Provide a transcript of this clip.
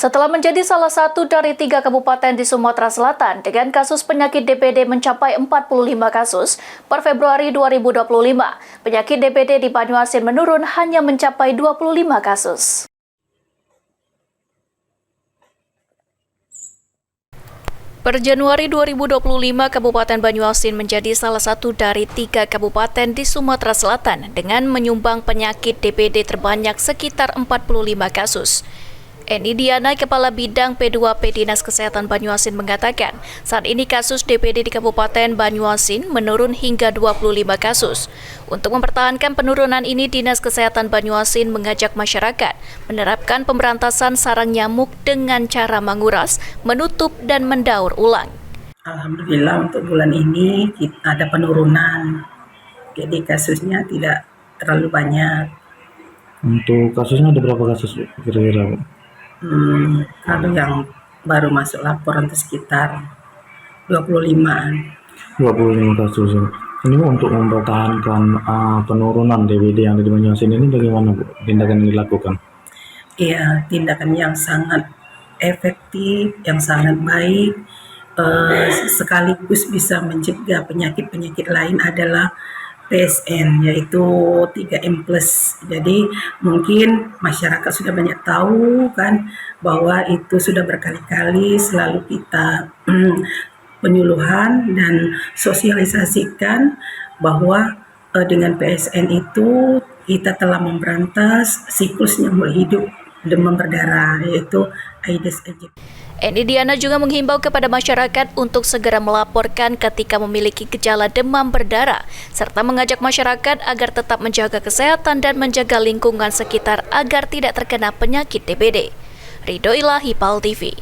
Setelah menjadi salah satu dari 3 kabupaten di Sumatera Selatan dengan kasus penyakit DBD mencapai 45 kasus, per Februari 2025, penyakit DBD di Banyuasin menurun hanya mencapai 25 kasus. Per Januari 2025, Kabupaten Banyuasin menjadi salah satu dari 3 kabupaten di Sumatera Selatan dengan menyumbang penyakit DBD terbanyak sekitar 45 kasus. Eni Diana, Kepala Bidang P2P Dinas Kesehatan Banyuasin mengatakan, saat ini kasus DBD di Kabupaten Banyuasin menurun hingga 25 kasus. Untuk mempertahankan penurunan ini, Dinas Kesehatan Banyuasin mengajak masyarakat menerapkan pemberantasan sarang nyamuk dengan cara menguras, menutup, dan mendaur ulang. Alhamdulillah untuk bulan ini ada penurunan, jadi kasusnya tidak terlalu banyak. Untuk kasusnya ada berapa kasus kira-kira? Kalau yang baru masuk laporan itu sekitar 25-an. 25 kasus. Ini untuk mempertahankan penurunan DBD yang ada di Banyuasin ini bagaimana, Bu? Tindakan yang dilakukan? Iya, tindakan yang sangat efektif, yang sangat baik, sekaligus bisa mencegah penyakit-penyakit lain adalah PSN, yaitu 3M+. Jadi mungkin masyarakat sudah banyak tahu kan bahwa itu sudah berkali-kali selalu kita penyuluhan dan sosialisasikan bahwa dengan PSN itu kita telah memberantas siklus nyamuk hidup demam berdarah, yaitu Aedes aegypti. Eni Diana juga menghimbau kepada masyarakat untuk segera melaporkan ketika memiliki gejala demam berdarah, serta mengajak masyarakat agar tetap menjaga kesehatan dan menjaga lingkungan sekitar agar tidak terkena penyakit DBD. Ridho Ilahi, PAL TV.